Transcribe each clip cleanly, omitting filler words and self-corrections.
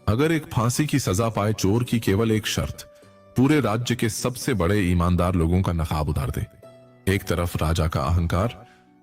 अगर एक फांसी की सजा पाए चोर की केवल एक शर्त पूरे राज्य के सबसे बड़े ईमानदार लोगों का नकाब उतार दे। एक तरफ राजा का अहंकार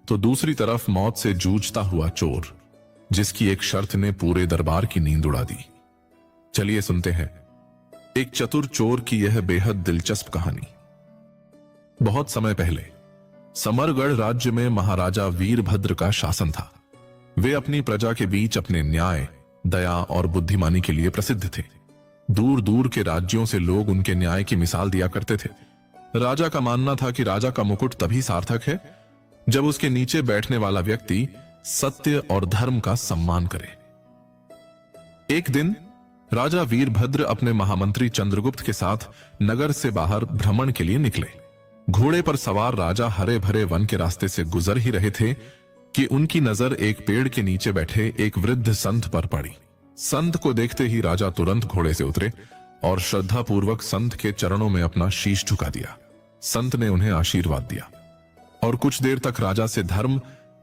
तो दूसरी तरफ मौत से जूझता हुआ चोर, जिसकी एक शर्त ने पूरे दरबार की नींद उड़ा दी। चलिए सुनते हैं एक चतुर चोर की यह बेहद दिलचस्प कहानी। बहुत समय पहले समरगढ़ राज्य में महाराजा वीरभद्र का शासन था। वे अपनी प्रजा के बीच अपने न्याय, दया और बुद्धिमानी के लिए प्रसिद्ध थे। दूर दूर के राज्यों से लोग उनके न्याय की मिसाल दिया करते थे। राजा का मानना था कि राजा का मुकुट तभी सार्थक है जब उसके नीचे बैठने वाला व्यक्ति सत्य और धर्म का सम्मान करे। एक दिन राजा वीरभद्र अपने महामंत्री चंद्रगुप्त के साथ नगर से बाहर भ्रमण के लिए निकले। घोड़े पर सवार राजा हरे भरे वन के रास्ते से गुजर ही रहे थे कि उनकी नजर एक पेड़ के नीचे बैठे एक वृद्ध संत पर पड़ी। संत को देखते ही राजा तुरंत घोड़े से उतरे और श्रद्धापूर्वक संत के चरणों में अपना शीश झुका दिया। संत ने उन्हें आशीर्वाद दिया और कुछ देर तक राजा से धर्म,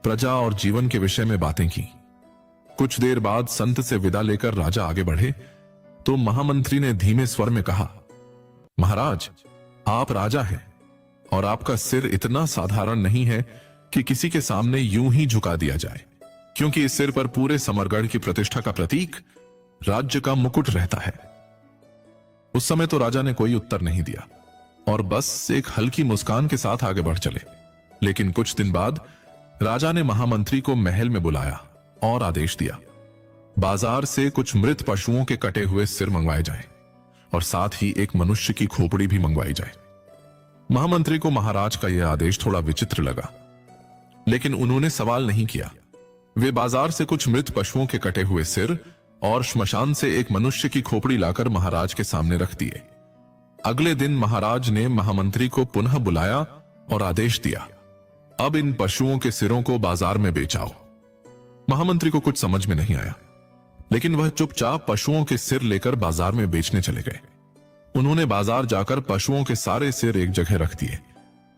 प्रजा और जीवन के विषय में बातें की। कुछ देर बाद संत से विदा लेकर राजा आगे बढ़े तो महामंत्री ने धीमे स्वर में कहा, महाराज, आप राजा हैं और आपका सिर इतना साधारण नहीं है कि किसी के सामने यूं ही झुका दिया जाए, क्योंकि इस सिर पर पूरे समरगढ़ की प्रतिष्ठा का प्रतीक राज्य का मुकुट रहता है। उस समय तो राजा ने कोई उत्तर नहीं दिया और बस एक हल्की मुस्कान के साथ आगे बढ़ चले। लेकिन कुछ दिन बाद राजा ने महामंत्री को महल में बुलाया और आदेश दिया, बाजार से कुछ मृत पशुओं के कटे हुए सिर मंगवाए जाएं और साथ ही एक मनुष्य की खोपड़ी भी मंगवाई जाए। महामंत्री को महाराज का यह आदेश थोड़ा विचित्र लगा, लेकिन उन्होंने सवाल नहीं किया। वे बाजार से कुछ मृत पशुओं के कटे हुए सिर और श्मशान से एक मनुष्य की खोपड़ी लाकर महाराज के सामने रख दिए। अगले दिन महाराज ने महामंत्री को पुनः बुलाया और आदेश दिया, अब इन पशुओं के सिरों को बाजार में बेचाओ। महामंत्री को कुछ समझ में नहीं आया, लेकिन वह चुपचाप पशुओं के सिर लेकर बाजार में बेचने चले गए। उन्होंने बाजार जाकर पशुओं के सारे सिर एक जगह रख दिए।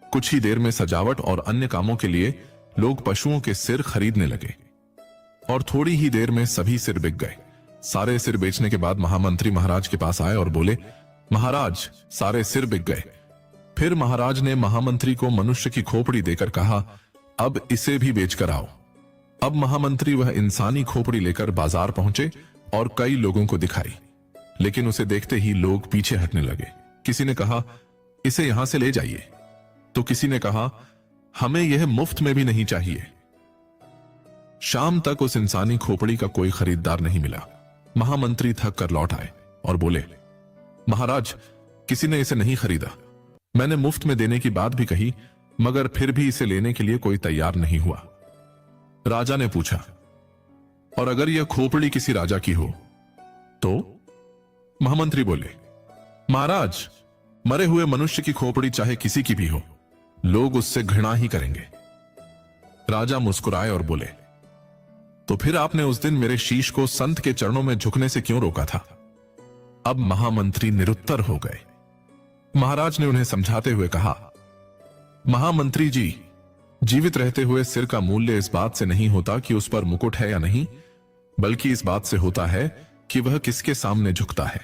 कुछ ही देर में सजावट और अन्य कामों के लिए लोग पशुओं के सिर खरीदने लगे और थोड़ी ही देर में सभी सिर बिक गए। सारे सिर बेचने के बाद महामंत्री महाराज के पास आए और बोले, महाराज, सारे सिर बिक गए। फिर महाराज ने महामंत्री को मनुष्य की खोपड़ी देकर कहा, अब इसे भी बेचकर आओ। अब महामंत्री वह इंसानी खोपड़ी लेकर बाजार पहुंचे और कई लोगों को दिखाई, लेकिन उसे देखते ही लोग पीछे हटने लगे। किसी ने कहा, इसे यहां से ले जाइए, तो किसी ने कहा, हमें यह मुफ्त में भी नहीं चाहिए। शाम तक उस इंसानी खोपड़ी का कोई खरीदार नहीं मिला। महामंत्री थक कर लौट आए और बोले, महाराज, किसी ने इसे नहीं खरीदा। मैंने मुफ्त में देने की बात भी कही, मगर फिर भी इसे लेने के लिए कोई तैयार नहीं हुआ। राजा ने पूछा, और अगर यह खोपड़ी किसी राजा की हो तो? महामंत्री बोले, महाराज, मरे हुए मनुष्य की खोपड़ी चाहे किसी की भी हो, लोग उससे घृणा ही करेंगे। राजा मुस्कुराए और बोले, तो फिर आपने उस दिन मेरे शीश को संत के चरणों में झुकने से क्यों रोका था? अब महामंत्री निरुत्तर हो गए। महाराज ने उन्हें समझाते हुए कहा, महामंत्री जी, जीवित रहते हुए सिर का मूल्य इस बात से नहीं होता कि उस पर मुकुट है या नहीं, बल्कि इस बात से होता है कि वह किसके सामने झुकता है।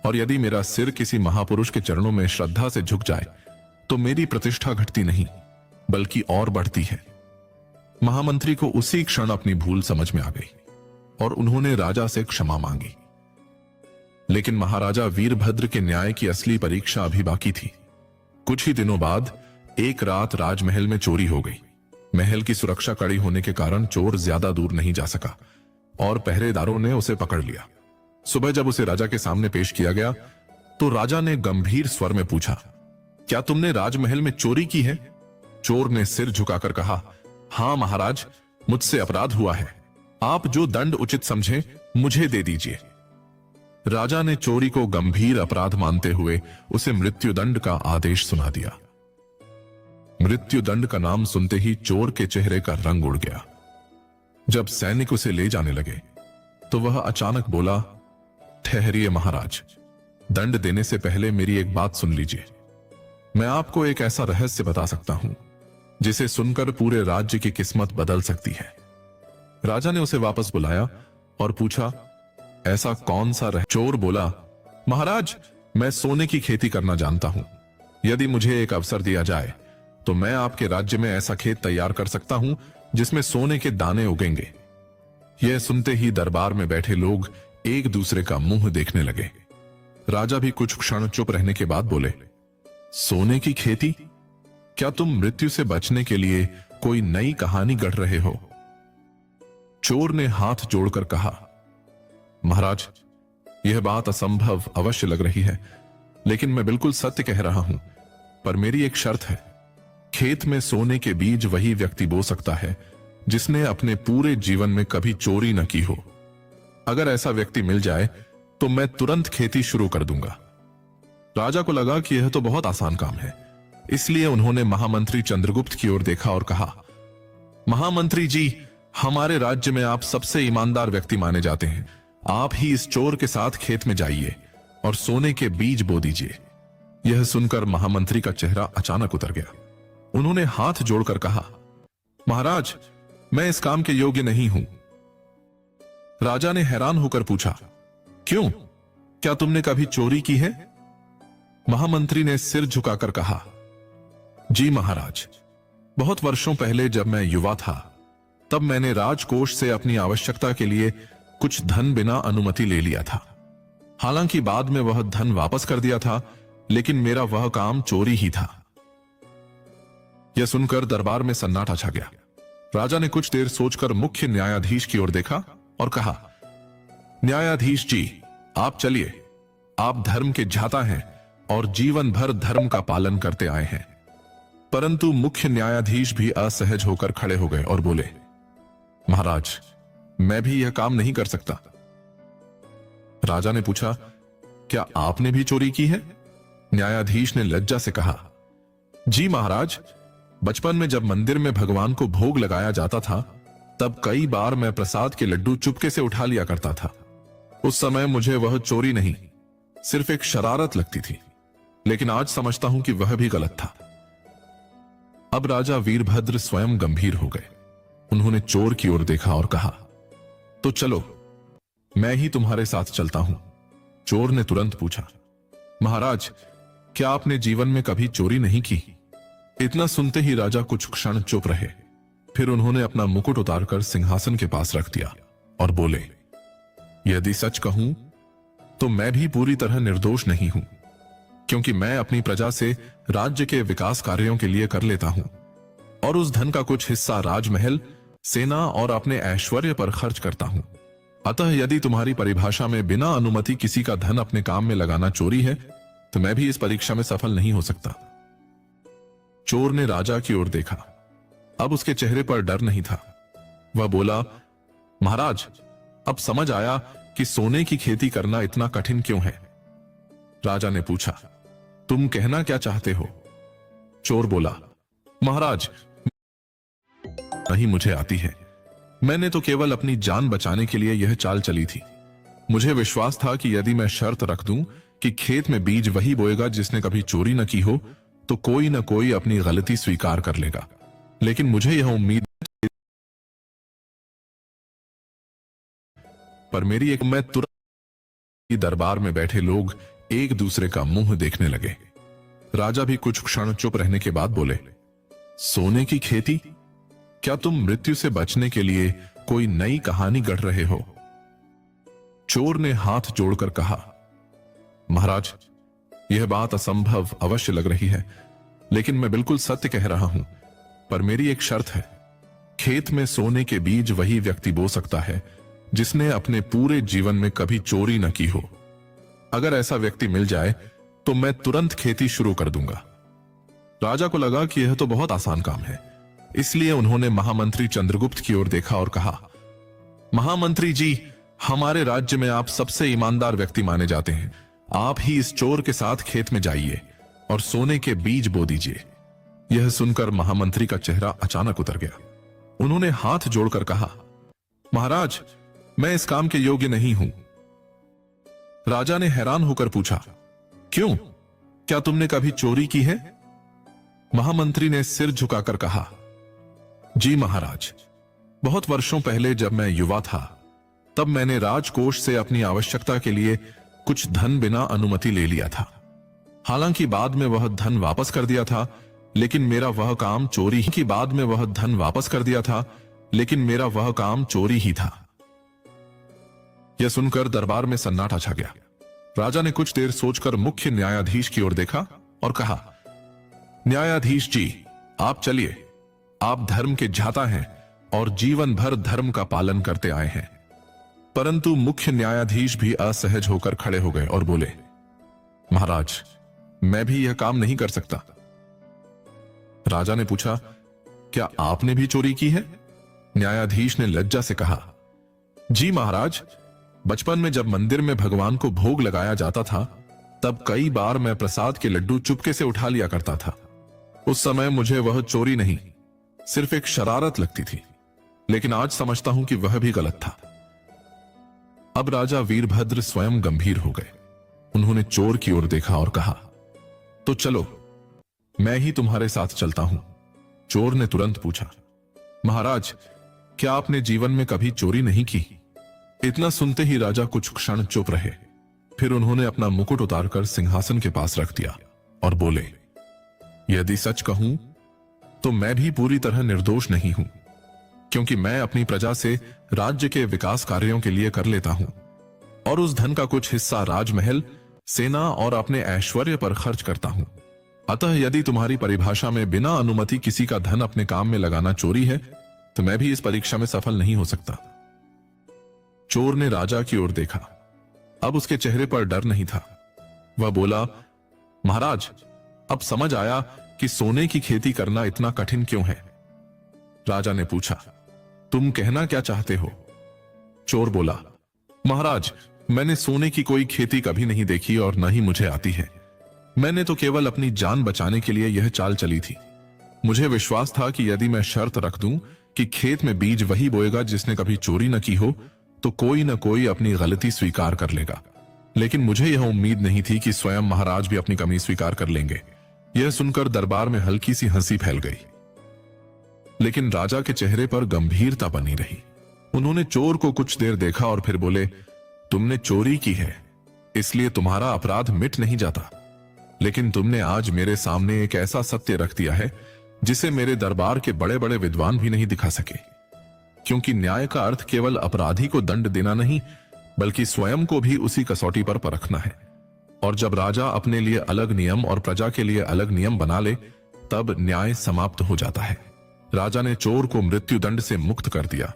और यदि मेरा सिर किसी महापुरुष के चरणों में श्रद्धा से झुक जाए तो मेरी प्रतिष्ठा घटती नहीं बल्कि और बढ़ती है। महामंत्री को उसी क्षण अपनी भूल समझ में आ गई और उन्होंने राजा से क्षमा मांगी। लेकिन महाराजा वीरभद्र के न्याय की असली परीक्षा अभी बाकी थी। कुछ ही दिनों बाद एक रात राजमहल में चोरी हो गई। महल की सुरक्षा कड़ी होने के कारण चोर ज्यादा दूर नहीं जा सका और पहरेदारों ने उसे पकड़ लिया। सुबह जब उसे राजा के सामने पेश किया गया तो राजा ने गंभीर स्वर में पूछा, क्या तुमने राजमहल में चोरी की है? चोर ने सिर झुकाकर कहा, हां महाराज, मुझसे अपराध हुआ है। आप जो दंड उचित समझे मुझे दे दीजिए। राजा ने चोरी को गंभीर अपराध मानते हुए उसे मृत्युदंड का आदेश सुना दिया। मृत्युदंड का नाम सुनते ही चोर के चेहरे का रंग उड़ गया। जब सैनिक उसे ले जाने लगे तो वह अचानक बोला, ठहरिए महाराज, दंड देने से पहले मेरी एक बात सुन लीजिए। मैं आपको एक ऐसा रहस्य बता सकता हूं जिसे सुनकर पूरे राज्य की किस्मत बदल सकती है। राजा ने उसे वापस बुलाया और पूछा, ऐसा कौन सा रह। चोर बोला, महाराज, मैं सोने की खेती करना जानता हूं। यदि मुझे एक अवसर दिया जाए तो मैं आपके राज्य में ऐसा खेत तैयार कर सकता हूं जिसमें सोने के दाने उगेंगे। यह सुनते ही दरबार में बैठे लोग एक दूसरे का मुंह देखने लगे। राजा भी कुछ क्षण चुप रहने के बाद बोले, सोने की खेती? क्या तुम मृत्यु से बचने के लिए कोई नई कहानी गढ़ रहे हो? चोर ने हाथ जोड़कर कहा, महाराज, यह बात असंभव अवश्य लग रही है, लेकिन मैं बिल्कुल सत्य कह रहा हूं। पर मेरी एक शर्त है। खेत में सोने के बीज वही व्यक्ति बो सकता है जिसने अपने पूरे जीवन में कभी चोरी न की हो। अगर ऐसा व्यक्ति मिल जाए तो मैं तुरंत खेती शुरू कर दूंगा। राजा को लगा कि यह तो बहुत आसान काम है, इसलिए उन्होंने महामंत्री चंद्रगुप्त की ओर देखा और कहा, महामंत्री जी, हमारे राज्य में आप सबसे ईमानदार व्यक्ति माने जाते हैं। आप ही इस चोर के साथ खेत में जाइए और सोने के बीज बो दीजिए। यह सुनकर महामंत्री का चेहरा अचानक उतर गया। उन्होंने हाथ जोड़कर कहा, महाराज, मैं इस काम के योग्य नहीं हूं। राजा ने हैरान होकर पूछा, क्यों? क्या तुमने कभी चोरी की है? महामंत्री ने सिर झुकाकर कहा, जी महाराज, बहुत वर्षों पहले जब मैं युवा था तब मैंने राजकोष से अपनी आवश्यकता के लिए कुछ धन बिना अनुमति ले लिया था। हालांकि बाद में वह धन वापस कर दिया था, लेकिन मेरा वह काम चोरी ही था। यह सुनकर दरबार में सन्नाटा छा गया। राजा ने कुछ देर सोचकर मुख्य न्यायाधीश की ओर देखा और कहा, न्यायाधीश जी, आप चलिए। आप धर्म के झाता हैं और जीवन भर धर्म का पालन करते आए हैं। परंतु मुख्य न्यायाधीश भी असहज होकर खड़े हो गए और बोले, महाराज, मैं भी यह काम नहीं कर सकता। राजा ने पूछा, क्या आपने भी चोरी की है? न्यायाधीश ने लज्जा से कहा, जी महाराज, बचपन में जब मंदिर में भगवान को भोग लगाया जाता था तब कई बार मैं प्रसाद के लड्डू चुपके से उठा लिया करता था। उस समय मुझे वह चोरी नहीं, सिर्फ एक शरारत लगती थी, लेकिन आज समझता हूं कि वह भी गलत था। अब राजा वीरभद्र स्वयं गंभीर हो गए। उन्होंने चोर की ओर देखा और कहा, तो चलो, मैं ही तुम्हारे साथ चलता हूं। चोर ने तुरंत पूछा, महाराज, क्या आपने जीवन में कभी चोरी नहीं की? इतना सुनते ही राजा कुछ क्षण चुप रहे। फिर उन्होंने अपना मुकुट उतारकर सिंहासन के पास रख दिया और बोले, यदि सच कहूं तो मैं भी पूरी तरह निर्दोष नहीं हूं, क्योंकि मैं अपनी प्रजा से राज्य के विकास कार्यों के लिए कर लेता हूं और उस धन का कुछ हिस्सा राजमहल, सेना और अपने ऐश्वर्य पर खर्च करता हूं। अतः यदि तुम्हारी परिभाषा में बिना अनुमति किसी का धन अपने काम में लगाना चोरी है, तो मैं भी इस परीक्षा में सफल नहीं हो सकता। चोर ने राजा की ओर देखा। अब उसके चेहरे पर डर नहीं था। वह बोला, महाराज, अब समझ आया कि सोने की खेती करना इतना कठिन क्यों है। राजा ने पूछा, तुम कहना क्या चाहते हो? चोर बोला, महाराज, नहीं मुझे आती है। मैंने तो केवल अपनी जान बचाने के लिए यह चाल चली थी। मुझे विश्वास था कि यदि मैं शर्त रख दूं कि खेत में बीज वही बोएगा जिसने कभी चोरी न की हो, तो कोई न कोई अपनी गलती स्वीकार कर लेगा। लेकिन मुझे यह उम्मीद, पर मेरी एक मैं तुरंत दरबार में बैठे लोग एक दूसरे का मुंह देखने लगे। राजा भी कुछ क्षण चुप रहने के बाद बोले, सोने की खेती? क्या तुम मृत्यु से बचने के लिए कोई नई कहानी गढ़ रहे हो? चोर ने हाथ जोड़कर कहा, महाराज, यह बात असंभव अवश्य लग रही है, लेकिन मैं बिल्कुल सत्य कह रहा हूं। पर मेरी एक शर्त है। खेत में सोने के बीज वही व्यक्ति बो सकता है जिसने अपने पूरे जीवन में कभी चोरी न की हो। अगर ऐसा व्यक्ति मिल जाए तो मैं तुरंत खेती शुरू कर दूंगा। राजा को लगा कि यह तो बहुत आसान काम है, इसलिए उन्होंने महामंत्री चंद्रगुप्त की ओर देखा और कहा, महामंत्री जी, हमारे राज्य में आप सबसे ईमानदार व्यक्ति माने जाते हैं। आप ही इस चोर के साथ खेत में जाइए और सोने के बीज बो दीजिए। यह सुनकर महामंत्री का चेहरा अचानक उतर गया। उन्होंने हाथ जोड़कर कहा, महाराज, मैं इस काम के योग्य नहीं हूं। राजा ने हैरान होकर पूछा, क्यों? क्या तुमने कभी चोरी की है? महामंत्री ने सिर झुकाकर कहा, जी महाराज, बहुत वर्षों पहले जब मैं युवा था तब मैंने राजकोष से अपनी आवश्यकता के लिए कुछ धन बिना अनुमति ले लिया था। हालांकि बाद में वह धन वापस कर दिया था, लेकिन मेरा वह काम चोरी ही था। यह सुनकर दरबार में सन्नाटा छा गया। राजा ने कुछ देर सोचकर मुख्य न्यायाधीश की ओर देखा और कहा, न्यायाधीश जी, आप चलिए। आप धर्म के झाता हैं और जीवन भर धर्म का पालन करते आए हैं। परंतु मुख्य न्यायाधीश भी असहज होकर खड़े हो गए और बोले, महाराज, मैं भी यह काम नहीं कर सकता। राजा ने पूछा, क्या आपने भी चोरी की है? न्यायाधीश ने लज्जा से कहा, जी महाराज, बचपन में जब मंदिर में भगवान को भोग लगाया जाता था, तब कई बार मैं प्रसाद के लड्डू चुपके से उठा लिया करता था। उस समय मुझे वह चोरी नहीं, सिर्फ एक शरारत लगती थी, लेकिन आज समझता हूं कि वह भी गलत था। अब राजा वीरभद्र स्वयं गंभीर हो गए। उन्होंने चोर की ओर देखा और कहा, तो चलो, मैं ही तुम्हारे साथ चलता हूं। चोर ने तुरंत पूछा, महाराज, क्या आपने जीवन में कभी चोरी नहीं की? इतना सुनते ही राजा कुछ क्षण चुप रहे। फिर उन्होंने अपना मुकुट उतारकर सिंहासन के पास रख दिया और बोले, यदि सच कहूं तो मैं भी पूरी तरह निर्दोष नहीं हूं, क्योंकि मैं अपनी प्रजा से राज्य के विकास कार्यों के लिए कर लेता हूं और उस धन का कुछ हिस्सा राजमहल, सेना और अपने ऐश्वर्य पर खर्च करता हूं। अतः यदि तुम्हारी परिभाषा में बिना अनुमति किसी का धन अपने काम में लगाना चोरी है, तो मैं भी इस परीक्षा में सफल नहीं हो सकता। चोर ने राजा की ओर देखा। अब उसके चेहरे पर डर नहीं था। वह बोला, महाराज, अब समझ आया कि सोने की खेती करना इतना कठिन क्यों है। राजा ने पूछा, तुम कहना क्या चाहते हो? चोर बोला, महाराज, मैंने सोने की कोई खेती कभी नहीं देखी और न ही मुझे आती है। मैंने तो केवल अपनी जान बचाने के लिए यह चाल चली थी। मुझे विश्वास था कि यदि मैं शर्त रख दूं कि खेत में बीज वही बोएगा जिसने कभी चोरी न की हो, तो कोई न कोई अपनी गलती स्वीकार कर लेगा। लेकिन मुझे यह उम्मीद नहीं थी कि स्वयं महाराज भी अपनी कमी स्वीकार कर लेंगे। यह सुनकर दरबार में हल्की सी हंसी फैल गई, लेकिन राजा के चेहरे पर गंभीरता बनी रही। उन्होंने चोर को कुछ देर देखा और फिर बोले, तुमने चोरी की है, इसलिए तुम्हारा अपराध मिट नहीं जाता। लेकिन तुमने आज मेरे सामने एक ऐसा सत्य रख दिया है जिसे मेरे दरबार के बड़े बड़े विद्वान भी नहीं दिखा सके। क्योंकि न्याय का अर्थ केवल अपराधी को दंड देना नहीं, बल्कि स्वयं को भी उसी कसौटी पर परखना है। और जब राजा अपने लिए अलग नियम और प्रजा के लिए अलग नियम बना ले, तब न्याय समाप्त हो जाता है। राजा ने चोर को मृत्युदंड से मुक्त कर दिया